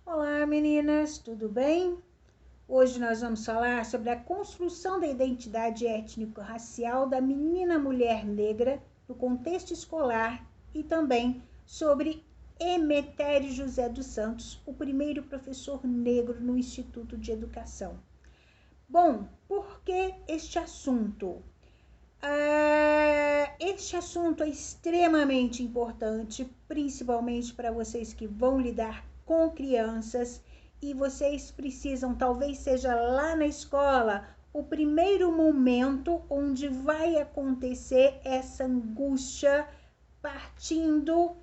Olá meninas, tudo bem? Hoje nós vamos falar sobre a construção da identidade étnico-racial da menina mulher negra no contexto escolar e também sobre Emetério José dos Santos, o primeiro professor negro no Instituto de Educação. Bom, por que este assunto? Este assunto é extremamente importante, principalmente para vocês que vão lidar com crianças e vocês precisam, talvez seja lá na escola, o primeiro momento onde vai acontecer essa angústia partindo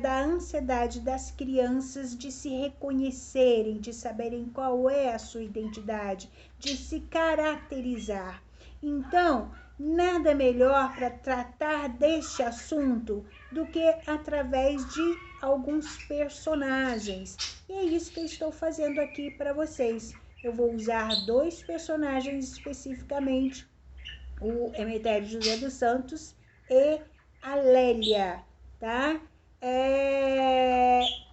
da ansiedade das crianças de se reconhecerem, de saberem qual é a sua identidade, de se caracterizar. Então, nada melhor para tratar deste assunto do que através de alguns personagens. E é isso que eu estou fazendo aqui para vocês. Eu vou usar dois personagens especificamente, o Emetério José dos Santos e a Lélia, tá?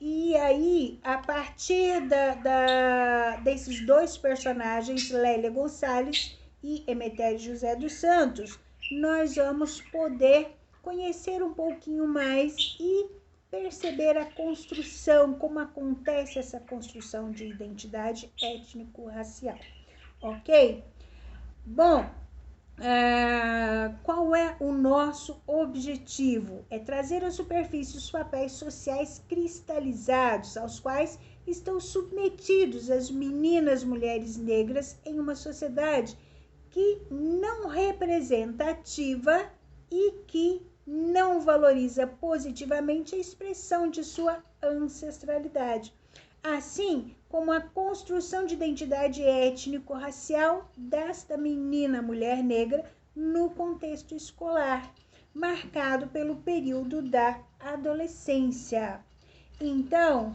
E aí, a partir desses dois personagens, Lélia Gonçalves e Emetério José dos Santos, nós vamos poder conhecer um pouquinho mais e perceber a construção, como acontece essa construção de identidade étnico-racial, ok? Bom, qual é o nosso objetivo? É trazer à superfície os papéis sociais cristalizados aos quais estão submetidos as meninas mulheres negras em uma sociedade que não representativa e que não valoriza positivamente a expressão de sua ancestralidade, assim como a construção de identidade étnico-racial desta menina mulher negra no contexto escolar, marcado pelo período da adolescência. Então,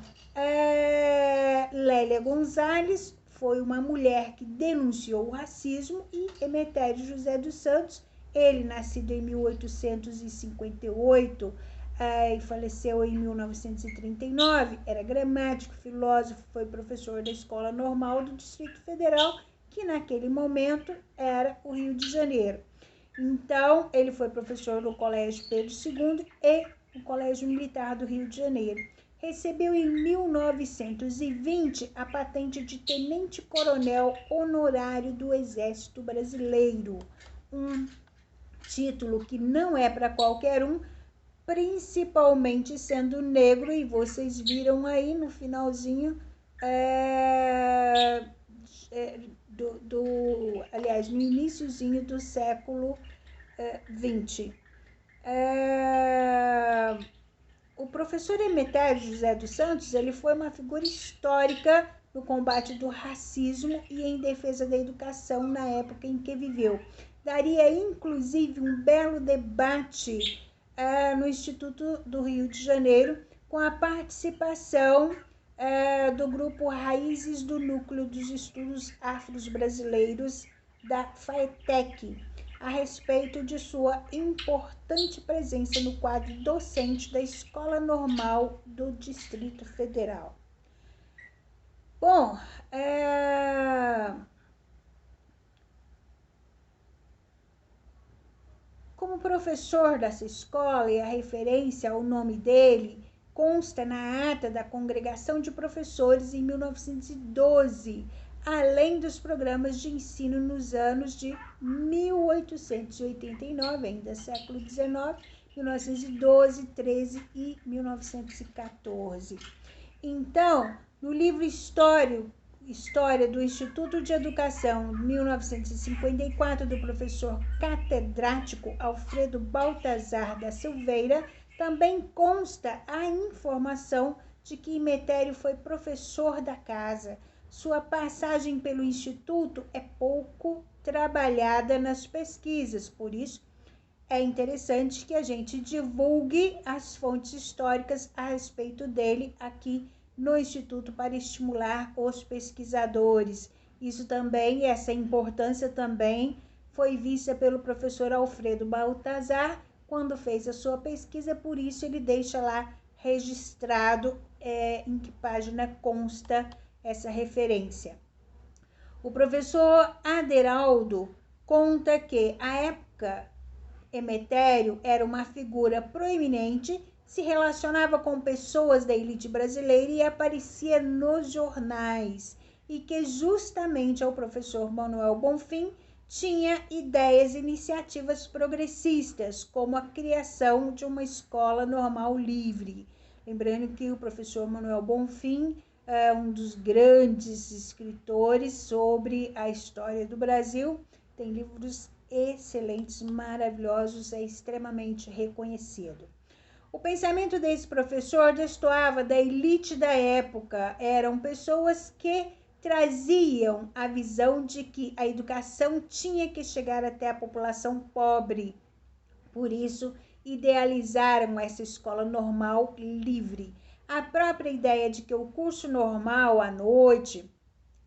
Lélia Gonçalves foi uma mulher que denunciou o racismo e Emetério José dos Santos, ele nascido em 1858, e faleceu em 1939, era gramático, filósofo, foi professor da Escola Normal do Distrito Federal, que naquele momento era o Rio de Janeiro. Então, ele foi professor no Colégio Pedro II e no Colégio Militar do Rio de Janeiro. Recebeu em 1920 a patente de tenente-coronel honorário do Exército Brasileiro, um título que não é para qualquer um, principalmente sendo negro, e vocês viram aí no finalzinho aliás, no iniciozinho do século XX. O professor Emetério José dos Santos, ele foi uma figura histórica no combate do racismo e em defesa da educação na época em que viveu. Daria, inclusive, um belo debate no Instituto do Rio de Janeiro, com a participação do grupo Raízes do Núcleo dos Estudos Afro-Brasileiros da FAETEC, a respeito de sua importante presença no quadro docente da Escola Normal do Distrito Federal. Bom, como professor dessa escola, e a referência ao nome dele consta na ata da Congregação de Professores em 1912, além dos programas de ensino nos anos de 1889, ainda século XIX, 1912, 13 e 1914. Então, no livro História do Instituto de Educação, 1954, do professor catedrático Alfredo Baltazar da Silveira, também consta a informação de que Emetério foi professor da casa. Sua passagem pelo Instituto é pouco trabalhada nas pesquisas, por isso é interessante que a gente divulgue as fontes históricas a respeito dele aqui no Instituto para estimular os pesquisadores. Isso também, essa importância também foi vista pelo professor Alfredo Baltazar quando fez a sua pesquisa, por isso ele deixa lá registrado em que página consta essa referência. O professor Aderaldo conta que, à época, Emetério era uma figura proeminente, se relacionava com pessoas da elite brasileira e aparecia nos jornais, e que justamente o professor Manuel Bonfim tinha ideias e iniciativas progressistas, como a criação de uma escola normal livre. Lembrando que o professor Manuel Bonfim é um dos grandes escritores sobre a história do Brasil, tem livros excelentes, maravilhosos, é extremamente reconhecido. O pensamento desse professor destoava da elite da época, eram pessoas que traziam a visão de que a educação tinha que chegar até a população pobre. Por isso, idealizaram essa escola normal livre. A própria ideia de que o curso normal à noite,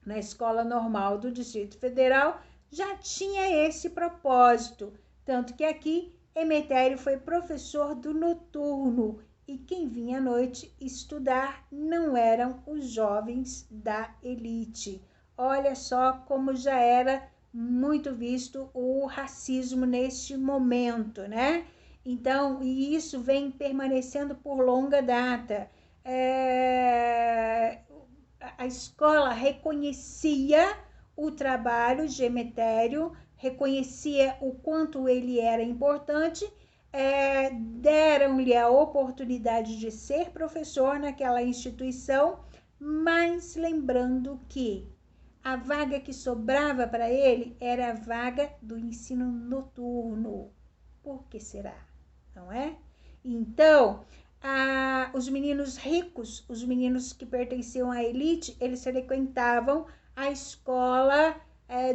na escola normal do Distrito Federal, já tinha esse propósito, tanto que aqui Emetério foi professor do noturno e quem vinha à noite estudar não eram os jovens da elite. Olha só como já era muito visto o racismo neste momento, né? Então, e isso vem permanecendo por longa data. A escola reconhecia o trabalho de Emetério, reconhecia o quanto ele era importante, deram-lhe a oportunidade de ser professor naquela instituição, mas lembrando que a vaga que sobrava para ele era a vaga do ensino noturno. Por que será? Não é? Então, os meninos ricos, os meninos que pertenciam à elite, eles frequentavam a escola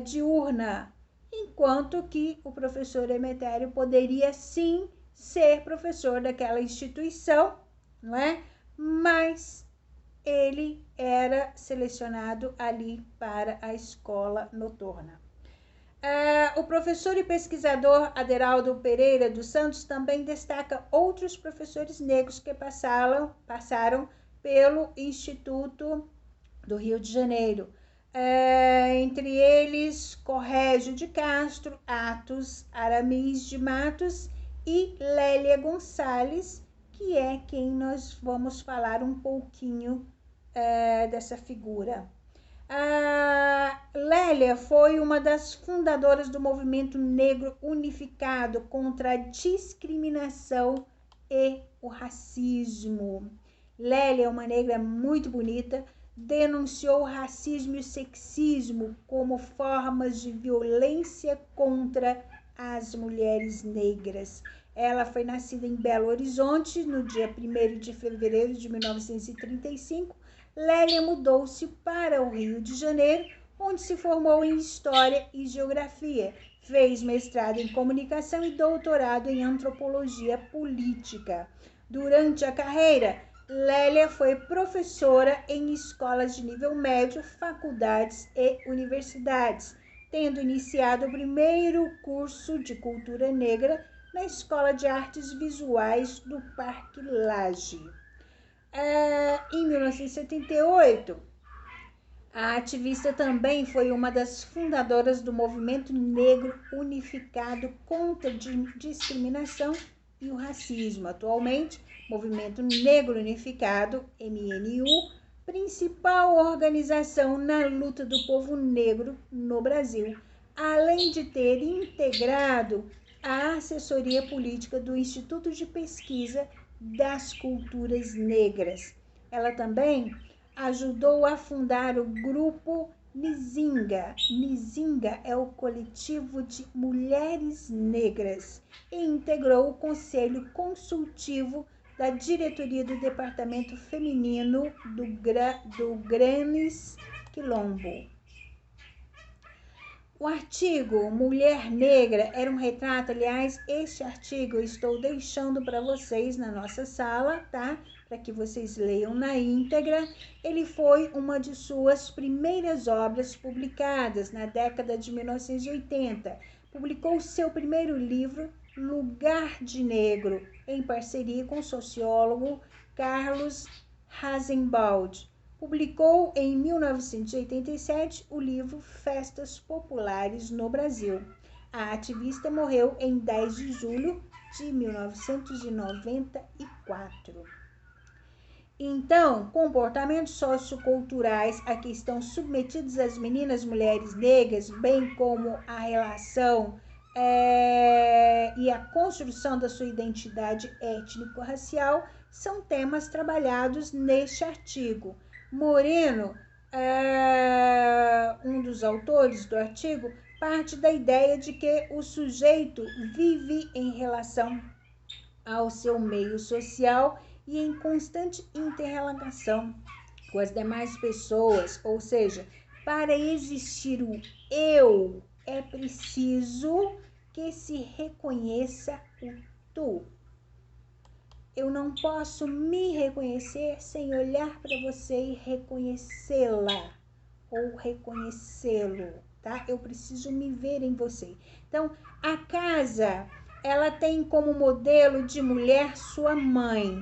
diurna, enquanto que o professor Emetério poderia sim ser professor daquela instituição, não é? Mas ele era selecionado ali para a escola noturna. O professor e pesquisador Aderaldo Pereira dos Santos também destaca outros professores negros que passaram pelo Instituto do Rio de Janeiro. Entre eles, Corrégio de Castro, Atos Aramis de Matos e Lélia Gonçalves, que é quem nós vamos falar um pouquinho dessa figura. A Lélia foi uma das fundadoras do movimento negro unificado contra a discriminação e o racismo. Lélia é uma negra muito bonita, denunciou o racismo e o sexismo como formas de violência contra as mulheres negras. Ela foi nascida em Belo Horizonte no dia 1º de fevereiro de 1935. Lélia mudou-se para o Rio de Janeiro, onde se formou em História e Geografia. Fez mestrado em Comunicação e doutorado em Antropologia Política. Durante a carreira, Lélia foi professora em escolas de nível médio, faculdades e universidades, tendo iniciado o primeiro curso de cultura negra na Escola de Artes Visuais do Parque Lage. Em 1978, a ativista também foi uma das fundadoras do Movimento Negro Unificado contra a Discriminação e o Racismo. Atualmente, Movimento Negro Unificado, MNU, principal organização na luta do povo negro no Brasil, além de ter integrado a assessoria política do Instituto de Pesquisa das Culturas Negras. Ela também ajudou a fundar o grupo Nizinga. Nizinga é o coletivo de mulheres negras e integrou o conselho consultivo da diretoria do departamento feminino do Granes Quilombo. O artigo Mulher Negra era um retrato, aliás, este artigo eu estou deixando para vocês na nossa sala, tá? Para que vocês leiam na íntegra. Ele foi uma de suas primeiras obras publicadas na década de 1980. Publicou seu primeiro livro, Lugar de Negro, em parceria com o sociólogo Carlos Rasenbald. Publicou em 1987 o livro Festas Populares no Brasil. A ativista morreu em 10 de julho de 1994. Então, comportamentos socioculturais a que estão submetidos as meninas mulheres negras, bem como a relação e a construção da sua identidade étnico-racial, são temas trabalhados neste artigo. Moreno, um dos autores do artigo, parte da ideia de que o sujeito vive em relação ao seu meio social e em constante interrelação com as demais pessoas, ou seja, para existir o eu, é preciso que se reconheça o tu. Eu não posso me reconhecer sem olhar para você e reconhecê-la ou reconhecê-lo, tá? Eu preciso me ver em você. Então, a casa, ela tem como modelo de mulher sua mãe,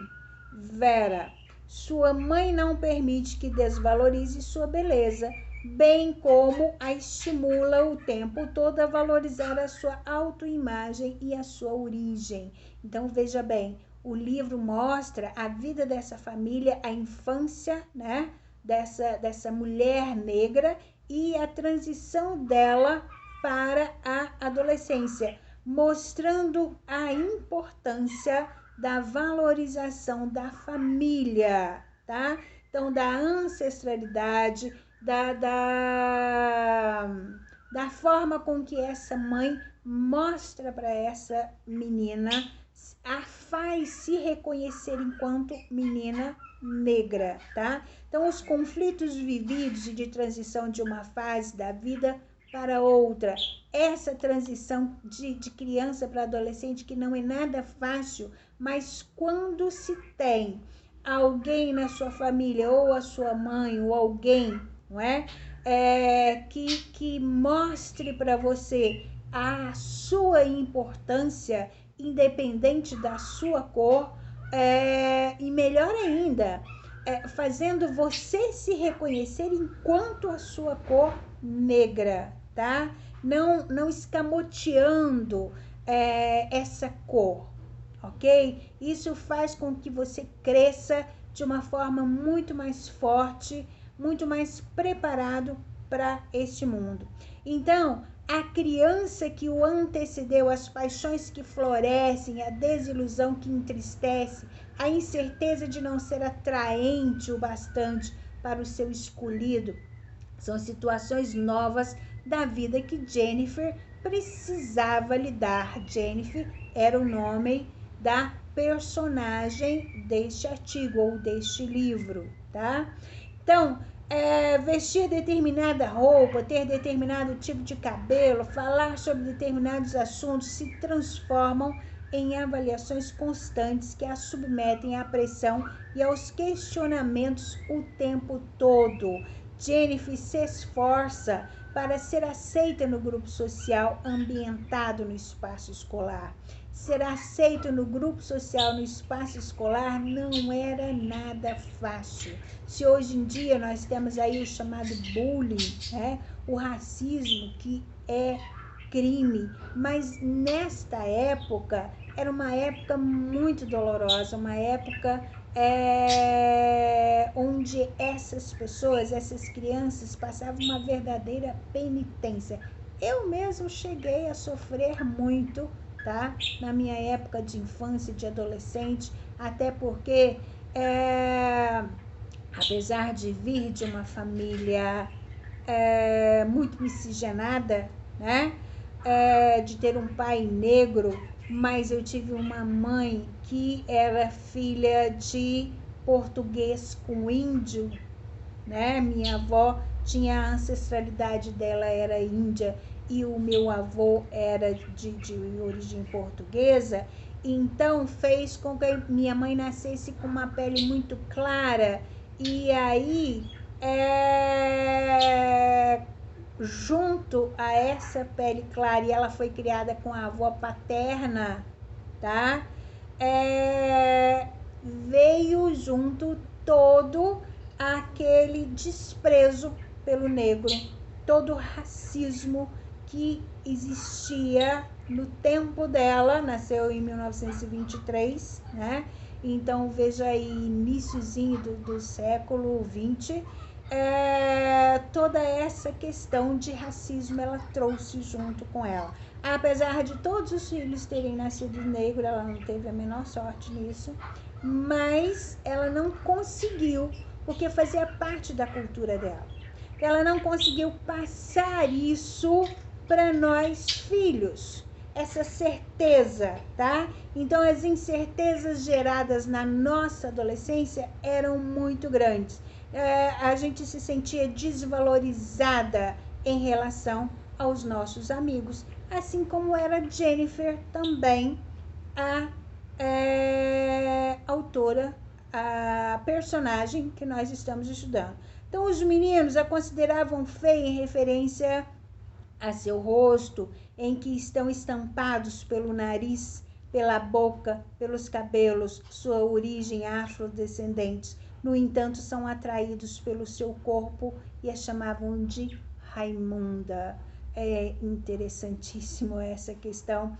Vera. Sua mãe não permite que desvalorize sua beleza, bem como a estimula o tempo todo a valorizar a sua autoimagem e a sua origem. Então, veja bem, o livro mostra a vida dessa família, a infância, né, dessa mulher negra e a transição dela para a adolescência, mostrando a importância da valorização da família, tá? Então, da ancestralidade, da forma com que essa mãe mostra para essa menina, a faz se reconhecer enquanto menina negra, tá? Então, os conflitos vividos e de transição de uma fase da vida para outra, essa transição de criança para adolescente, que não é nada fácil, mas quando se tem alguém na sua família, ou a sua mãe, ou alguém, não é? Que mostre para você a sua importância, independente da sua cor, e melhor ainda, fazendo você se reconhecer enquanto a sua cor negra, tá? Não escamoteando essa cor, ok? Isso faz com que você cresça de uma forma muito mais forte, muito mais preparado para este mundo. Então, a criança que o antecedeu, as paixões que florescem, a desilusão que entristece, a incerteza de não ser atraente o bastante para o seu escolhido, são situações novas da vida que Jennifer precisava lidar. Jennifer era o nome da personagem deste artigo ou deste livro, tá? Então, vestir determinada roupa, ter determinado tipo de cabelo, falar sobre determinados assuntos se transformam em avaliações constantes que a submetem à pressão e aos questionamentos o tempo todo. Jennifer se esforça para ser aceita no grupo social ambientado no espaço escolar. Ser aceito no grupo social, no espaço escolar, não era nada fácil. Se hoje em dia nós temos aí o chamado bullying, né? O racismo, que é crime, mas nesta época era uma época muito dolorosa, uma época onde essas pessoas, essas crianças passavam uma verdadeira penitência. Eu mesmo cheguei a sofrer muito, tá? Na minha época de infância, de adolescente, até porque apesar de vir de uma família muito miscigenada, né? De ter um pai negro, mas eu tive uma mãe que era filha de português com índio, né? Minha avó tinha a ancestralidade dela, era índia, e o meu avô era de origem portuguesa, então fez com que minha mãe nascesse com uma pele muito clara, e aí junto a essa pele clara, e ela foi criada com a avó paterna, tá? veio junto todo aquele desprezo pelo negro, todo o racismo que existia no tempo dela. Nasceu em 1923, né? Então, veja aí, iniciozinho do século XX, toda essa questão de racismo ela trouxe junto com ela. Apesar de todos os filhos terem nascido negro, ela não teve a menor sorte nisso, mas ela não conseguiu, porque fazia parte da cultura dela. Ela não conseguiu passar isso para nós filhos, essa certeza, tá? Então as incertezas geradas na nossa adolescência eram muito grandes. A gente se sentia desvalorizada em relação aos nossos amigos, assim como era Jennifer também, a autora, a personagem que nós estamos estudando. Então os meninos a consideravam feia em referência a seu rosto, em que estão estampados pelo nariz, pela boca, pelos cabelos, sua origem afrodescendente. No entanto, são atraídos pelo seu corpo e a chamavam de Raimunda. É interessantíssimo essa questão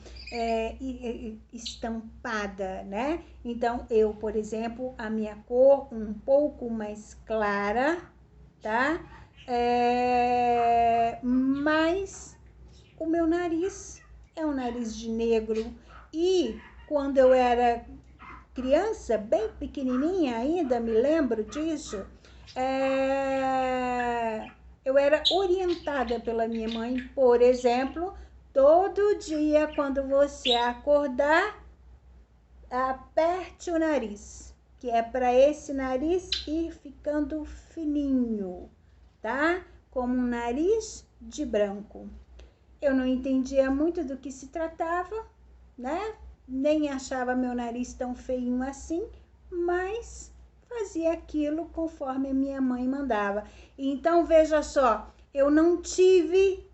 estampada, né? Então, eu, por exemplo, a minha cor um pouco mais clara, tá? Mas o meu nariz é um nariz de negro. E quando eu era criança, bem pequenininha ainda, me lembro disso, eu era orientada pela minha mãe, por exemplo, todo dia quando você acordar, aperte o nariz, que é para esse nariz ir ficando fininho, tá? Como um nariz de branco. Eu não entendia muito do que se tratava, né? Nem achava meu nariz tão feinho assim, mas fazia aquilo conforme a minha mãe mandava. Então, veja só, eu não tive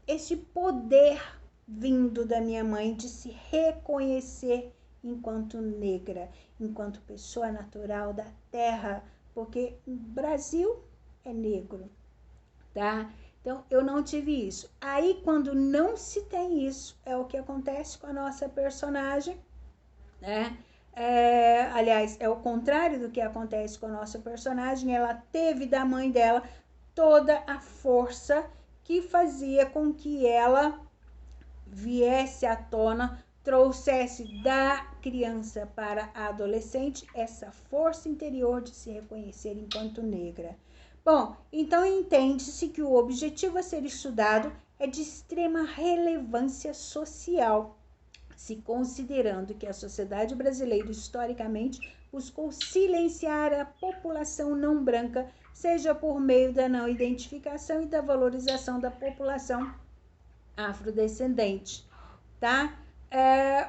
esse poder vindo da minha mãe de se reconhecer enquanto negra, enquanto pessoa natural da terra, porque o Brasil é negro, tá? Então, eu não tive isso. Aí, quando não se tem isso, é o que acontece com a nossa personagem, né? Aliás, é o contrário do que acontece com a nossa personagem. Ela teve da mãe dela toda a força que fazia com que ela viesse à tona, trouxesse da criança para a adolescente essa força interior de se reconhecer enquanto negra. Bom, então entende-se que o objetivo a ser estudado é de extrema relevância social, se considerando que a sociedade brasileira historicamente buscou silenciar a população não branca, seja por meio da não identificação e da valorização da população afrodescendente, tá?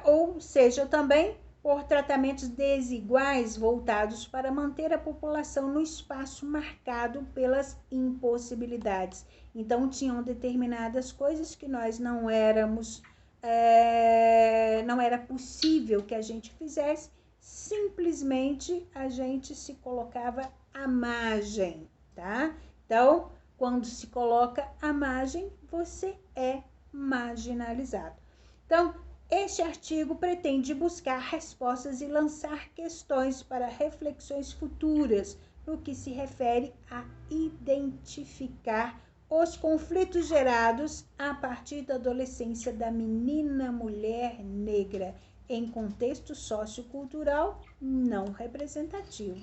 Ou seja, também por tratamentos desiguais voltados para manter a população no espaço marcado pelas impossibilidades. Então, tinham determinadas coisas que nós não éramos, não era possível que a gente fizesse, simplesmente a gente se colocava à margem, tá? Então, quando se coloca à margem, você é marginalizado. Então, este artigo pretende buscar respostas e lançar questões para reflexões futuras no que se refere a identificar os conflitos gerados a partir da adolescência da menina mulher negra em contexto sociocultural não representativo.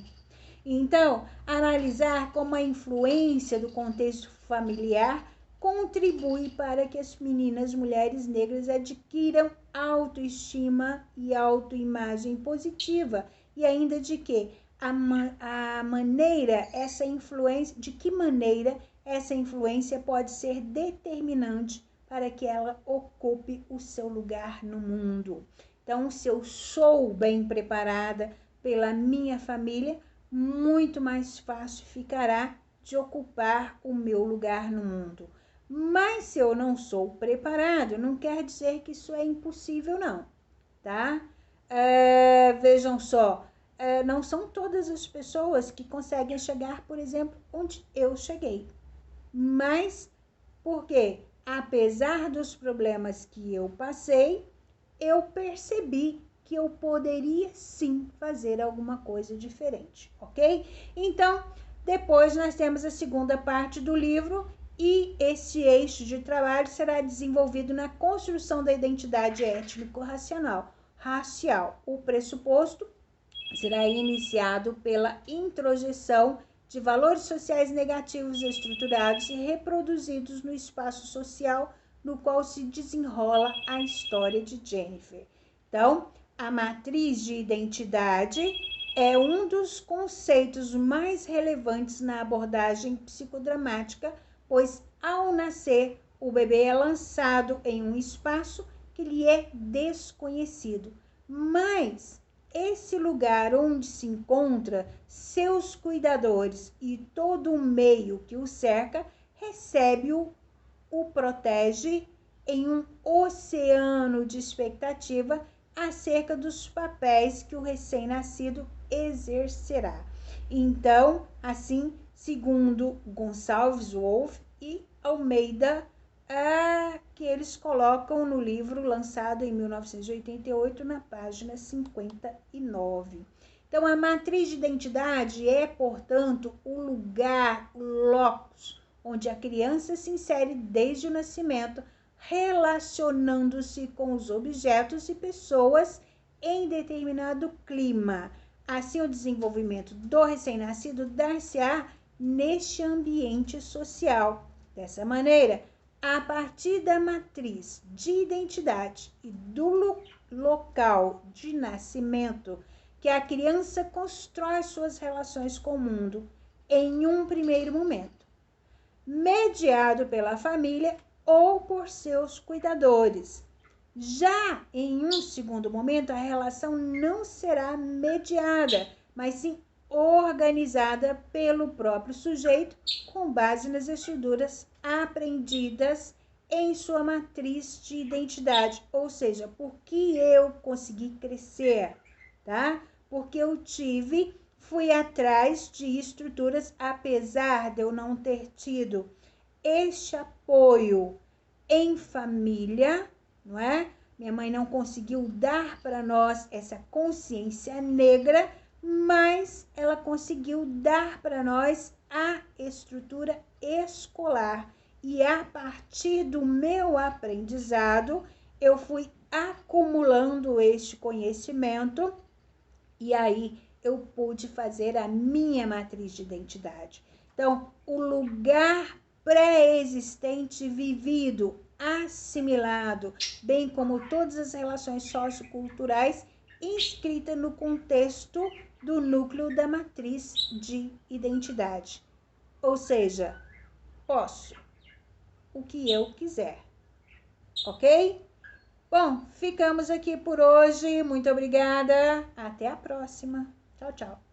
Então, analisar como a influência do contexto familiar contribui para que as meninas mulheres negras adquiram autoestima e autoimagem positiva, e ainda de que de que maneira essa influência pode ser determinante para que ela ocupe o seu lugar no mundo. Então, se eu sou bem preparada pela minha família, muito mais fácil ficará de ocupar o meu lugar no mundo. Mas se eu não sou preparado, não quer dizer que isso é impossível, não. tá? Vejam só, não são todas as pessoas que conseguem chegar, por exemplo, onde eu cheguei. Mas, por quê? Apesar dos problemas que eu passei, eu percebi que eu poderia sim fazer alguma coisa diferente, ok? Então, depois nós temos a segunda parte do livro e esse eixo de trabalho será desenvolvido na construção da identidade étnico-racial. O pressuposto será iniciado pela introjeção de valores sociais negativos estruturados e reproduzidos no espaço social no qual se desenrola a história de Jennifer. Então, a matriz de identidade é um dos conceitos mais relevantes na abordagem psicodramática, pois ao nascer, o bebê é lançado em um espaço que lhe é desconhecido, mas esse lugar onde se encontra seus cuidadores e todo o meio que o cerca recebe-o, o protege em um oceano de expectativa acerca dos papéis que o recém-nascido exercerá. Então, assim, segundo Gonçalves Wolff e Almeida, que eles colocam no livro lançado em 1988, na página 59. Então, a matriz de identidade é, portanto, o lugar, o locus, onde a criança se insere desde o nascimento, relacionando-se com os objetos e pessoas em determinado clima. Assim, o desenvolvimento do recém-nascido dar-se-á neste ambiente social. Dessa maneira, a partir da matriz de identidade e do local de nascimento, que a criança constrói suas relações com o mundo em um primeiro momento, mediado pela família ou por seus cuidadores. Já em um segundo momento, a relação não será mediada, mas sim organizada pelo próprio sujeito com base nas estruturas aprendidas em sua matriz de identidade, ou seja, porque eu consegui crescer, tá? Porque eu fui atrás de estruturas, apesar de eu não ter tido este apoio em família, não é? Minha mãe não conseguiu dar para nós essa consciência negra, mas ela conseguiu dar para nós a estrutura escolar. E a partir do meu aprendizado, eu fui acumulando este conhecimento e aí eu pude fazer a minha matriz de identidade. Então, o lugar pré-existente vivido, assimilado, bem como todas as relações socioculturais inscritas no contexto do núcleo da matriz de identidade. Ou seja, posso o que eu quiser, ok? Bom, ficamos aqui por hoje. Muito obrigada. Até a próxima. Tchau, tchau.